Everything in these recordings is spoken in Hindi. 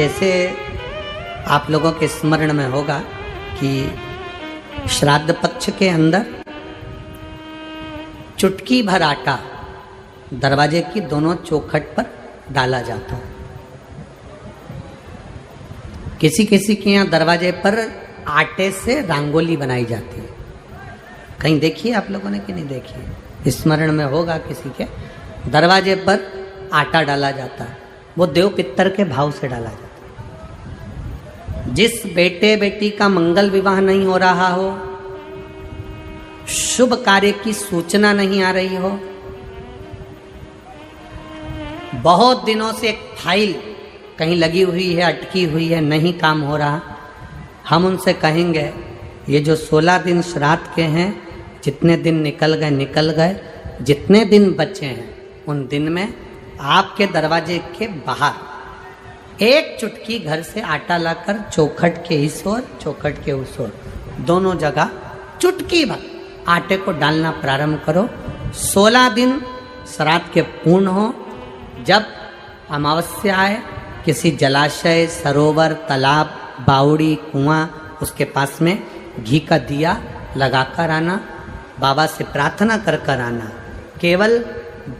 जैसे आप लोगों के स्मरण में होगा कि श्राद्ध पक्ष के अंदर चुटकी भर आटा दरवाजे की दोनों चौखट पर डाला जाता है। किसी किसी के यहाँ दरवाजे पर आटे से रंगोली बनाई जाती है। कहीं देखिए आप लोगों ने कि नहीं देखी? स्मरण में होगा किसी के, दरवाजे पर आटा डाला जाता है। वो देव पितर के भाव से डाला जाता है। जिस बेटे बेटी का मंगल विवाह नहीं हो रहा हो, शुभ कार्य की सूचना नहीं आ रही हो, बहुत दिनों से एक फाइल कहीं लगी हुई है, अटकी हुई है, नहीं काम हो रहा, हम उनसे कहेंगे ये जो 16 दिन श्राद्ध के हैं, जितने दिन निकल गए, जितने दिन बचे हैं उन दिन में आपके दरवाजे के बाहर एक चुटकी घर से आटा लाकर चौखट के इस ओर चौखट के उस ओर दोनों जगह चुटकी भर आटे को डालना प्रारंभ करो। 16 दिन श्राद्ध के पूर्ण हो। जब अमावस्या आए, किसी जलाशय, सरोवर, तालाब, बावड़ी, कुआं, उसके पास में घी का दिया लगाकर आना, बाबा से प्रार्थना कर कर आना। केवल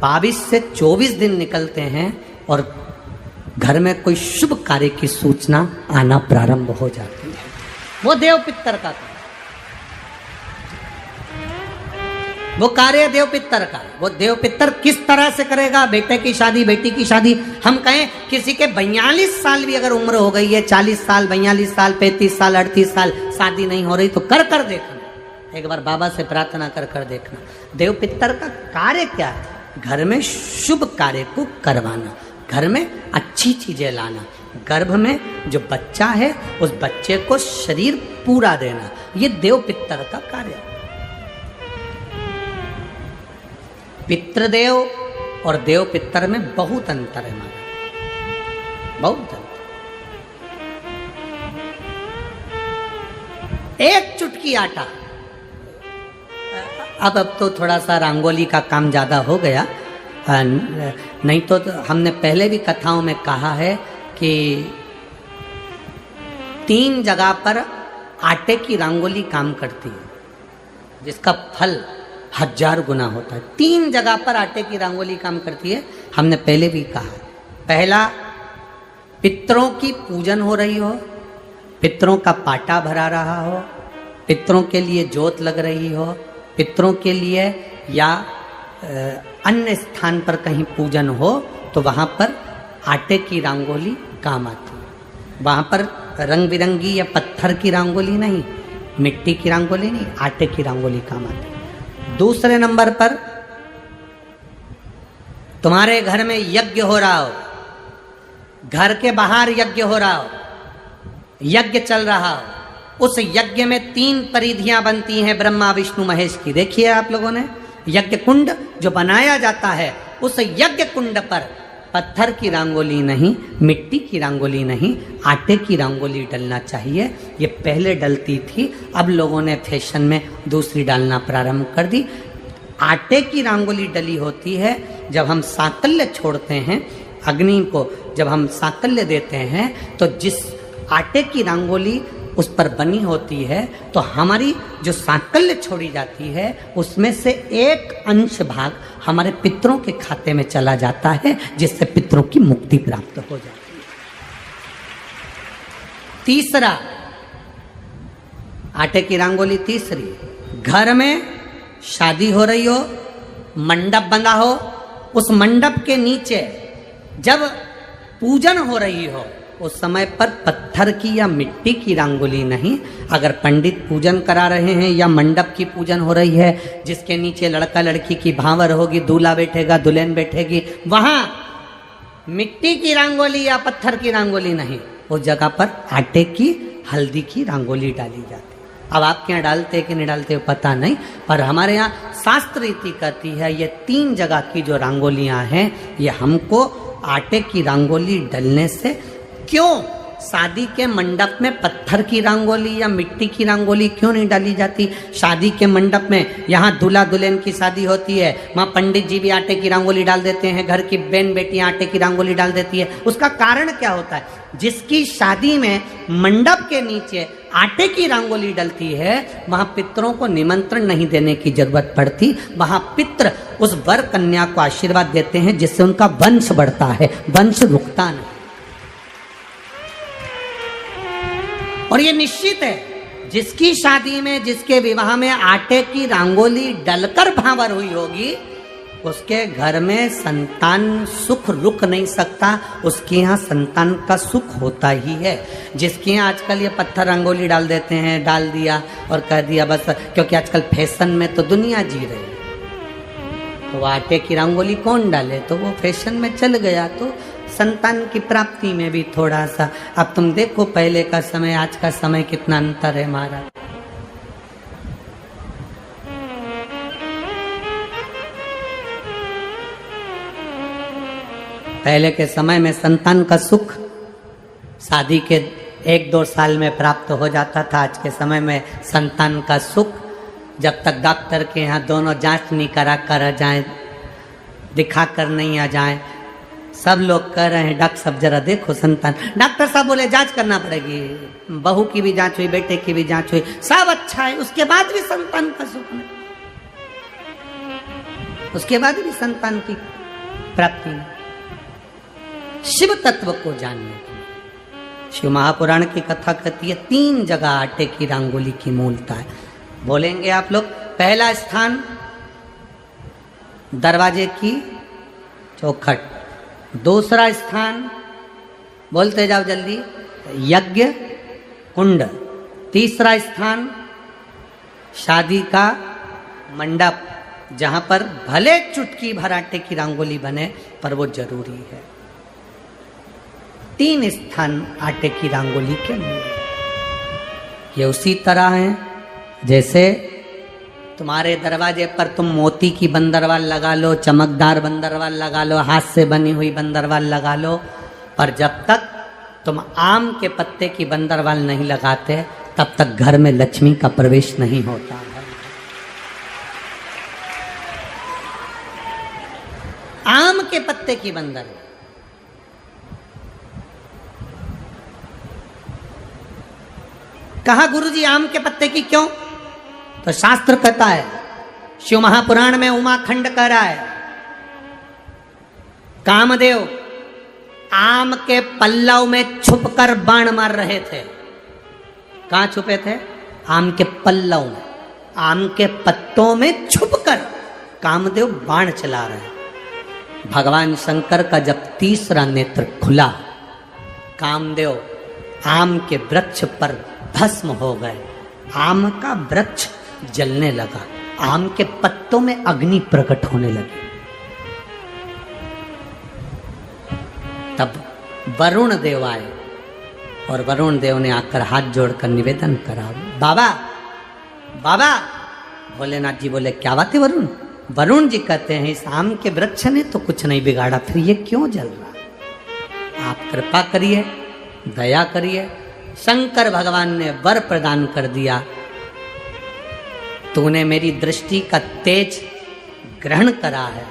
22 से 24 दिन निकलते हैं और घर में कोई शुभ कार्य की सूचना आना प्रारंभ हो जाती है। वो देव पितर का कार्य, वो कार्य देव पितर का। वो देव पितर किस तरह से करेगा? बेटे की शादी, बेटी की शादी, हम कहें किसी के 42 साल भी अगर उम्र हो गई है, 40 साल, 42 साल, 35 साल, 38 साल, शादी नहीं हो रही, तो कर कर देखना, एक बार बाबा से प्रार्थना कर कर देखना। देव पितर का कार्य क्या है? घर में शुभ कार्य को करवाना, घर में अच्छी चीजें लाना, गर्भ में जो बच्चा है उस बच्चे को शरीर पूरा देना, ये देव पितर का कार्य है। पितृदेव और देव पितर में बहुत अंतर है माना, बहुत अंतर। एक चुटकी आटा, अब तो थोड़ा सा रंगोली का काम ज़्यादा हो गया, नहीं तो हमने पहले भी कथाओं में कहा है कि 3 जगह पर आटे की रंगोली काम करती है, जिसका फल 1000 गुना होता है। 3 जगह पर आटे की रंगोली काम करती है, हमने पहले भी कहा। पहला, पितरों की पूजन हो रही हो, पितरों का पाटा भरा रहा हो, पितरों के लिए जोत लग रही हो, पितरों के लिए या अन्य स्थान पर कहीं पूजन हो, तो वहाँ पर आटे की रंगोली काम आती है। वहाँ पर रंग बिरंगी या पत्थर की रंगोली नहीं, मिट्टी की रंगोली नहीं, आटे की रंगोली काम आती है। दूसरे नंबर पर, तुम्हारे घर में यज्ञ हो रहा हो, घर के बाहर यज्ञ हो रहा हो, यज्ञ चल रहा हो, उस यज्ञ में 3 परिधियां बनती हैं ब्रह्मा विष्णु महेश की। देखिए आप लोगों ने, यज्ञ कुंड जो बनाया जाता है, उस यज्ञ कुंड पर पत्थर की रंगोली नहीं, मिट्टी की रंगोली नहीं, आटे की रंगोली डलना चाहिए। ये पहले डलती थी, अब लोगों ने फैशन में दूसरी डालना प्रारंभ कर दी। आटे की रंगोली डली होती है जब हम साकल्य छोड़ते हैं, अग्नि को जब हम साकल्य देते हैं, तो जिस आटे की रंगोली उस पर बनी होती है, तो हमारी जो साकल्य छोड़ी जाती है, उसमें से एक अंश भाग हमारे पितरों के खाते में चला जाता है, जिससे पितरों की मुक्ति प्राप्त हो जाती है। तीसरा, आटे की रंगोली तीसरी, घर में शादी हो रही हो, मंडप बंधा हो, उस मंडप के नीचे जब पूजन हो रही हो, उस समय पर पत्थर की या मिट्टी की रंगोली नहीं। अगर पंडित पूजन करा रहे हैं या मंडप की पूजन हो रही है, जिसके नीचे लड़का लड़की की भांवर होगी, दूल्हा बैठेगा, दुल्हन बैठेगी, वहां मिट्टी की रंगोली या पत्थर की रंगोली नहीं, उस जगह पर आटे की, हल्दी की रंगोली डाली जाती है। अब आपके यहाँ डालते कि नहीं डालते पता नहीं, पर हमारे यहाँ शास्त्र रीति कहती है ये 3 जगह की जो रंगोलियां हैं, ये हमको आटे की रंगोली डलने से, क्यों? शादी के मंडप में पत्थर की रंगोली या मिट्टी की रंगोली क्यों नहीं डाली जाती? शादी के मंडप में, यहाँ दूल्हा दुल्हन की शादी होती है, वहाँ पंडित जी भी आटे की रंगोली डाल देते हैं, घर की बहन बेटियां आटे की रंगोली डाल देती है। उसका कारण क्या होता है? जिसकी शादी में मंडप के नीचे आटे की रंगोली डलती है, वहां पितरों को निमंत्रण नहीं देने की जरूरत पड़ती। वहां पितर उस वर कन्या को आशीर्वाद देते हैं, जिससे उनका वंश बढ़ता है, वंश रुकता नहीं। और ये निश्चित है, जिसकी शादी में, जिसके विवाह में आटे की रंगोली डलकर भांवर हुई होगी, उसके घर में संतान सुख रुक नहीं सकता, उसके यहाँ संतान का सुख होता ही है। जिसके यहाँ आजकल ये पत्थर रंगोली डाल देते हैं, डाल दिया और कह दिया बस, क्योंकि आजकल फैशन में तो दुनिया जी रही है, तो आटे की रंगोली कौन डाले, तो वो फैशन में चल गया। तो संतान की प्राप्ति में भी थोड़ा सा, अब तुम देखो पहले का समय आज का समय कितना अंतर है महाराज। पहले के समय में संतान का सुख शादी के 1-2 साल में प्राप्त हो जाता था। आज के समय में संतान का सुख जब तक डॉक्टर के यहाँ दोनों जांच नहीं करा कर जाए, दिखा कर नहीं आ जाए। सब लोग कह रहे हैं डॉक्टर साहब जरा देखो संतान, डॉक्टर साहब बोले जांच करना पड़ेगी, बहू की भी जांच हुई, बेटे की भी जांच हुई, सब अच्छा है, उसके बाद भी संतान का सुख नहीं, उसके बाद भी संतान की प्राप्ति नहीं। शिव तत्व को जानने की शिव महापुराण की कथा कहती है 3 जगह आटे की रंगोली की मूलता है। बोलेंगे आप लोग। पहला स्थान दरवाजे की चौखट, दूसरा स्थान बोलते जाओ जल्दी यज्ञ कुंड, तीसरा स्थान शादी का मंडप, जहां पर भले चुटकी भर आटे की रंगोली बने पर वो जरूरी है। 3 स्थान आटे की रंगोली के लिए। ये उसी तरह है जैसे तुम्हारे दरवाजे पर तुम मोती की बंदरवाल लगा लो, चमकदार बंदरवाल लगा लो, हाथ से बनी हुई बंदरवाल लगा लो, पर जब तक तुम आम के पत्ते की बंदरवाल नहीं लगाते तब तक घर में लक्ष्मी का प्रवेश नहीं होता है। आम के पत्ते की बंदरवाल। कहा गुरुजी आम के पत्ते की क्यों? तो शास्त्र कहता है, शिव महापुराण में उमाखंड कह रहा है, कामदेव आम के पल्लव में छुपकर बाण मार रहे थे। कहां छुपे थे? आम के पल्लव में, आम के पत्तों में छुपकर कामदेव बाण चला रहे। भगवान शंकर का जब तीसरा नेत्र खुला, कामदेव आम के वृक्ष पर भस्म हो गए, आम का वृक्ष जलने लगा, आम के पत्तों में अग्नि प्रकट होने लगी। तब वरुण देव आए और वरुण देव ने आकर हाथ जोड़कर निवेदन करा, बाबा बाबा। भोलेनाथ जी बोले क्या बात है वरुण? वरुण जी कहते हैं इस आम के वृक्ष ने तो कुछ नहीं बिगाड़ा, फिर ये क्यों जल रहा? आप कृपा करिए, दया करिए। शंकर भगवान ने वर प्रदान कर दिया, तूने मेरी दृष्टि का तेज ग्रहण करा है,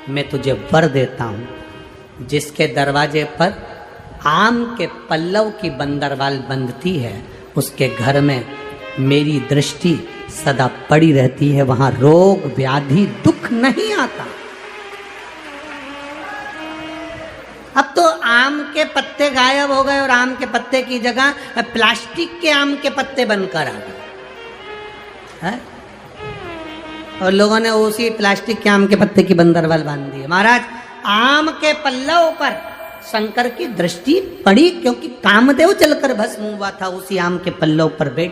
मैं तुझे वर देता हूं। जिसके दरवाजे पर आम के पल्लव की बंदरवाल बंधती है, उसके घर में मेरी दृष्टि सदा पड़ी रहती है, वहां रोग व्याधि दुख नहीं आता। अब तो आम के पत्ते गायब हो गए और आम के पत्ते की जगह प्लास्टिक के आम के पत्ते बनकर आ गए, और लोगों ने उसी प्लास्टिक के आम के पत्ते की बंदरवाल बांध दी। महाराज आम के पल्लव पर शंकर की दृष्टि पड़ी, क्योंकि कामदेव चलकर भस्म हुआ था उसी आम के पल्लव पर बैठ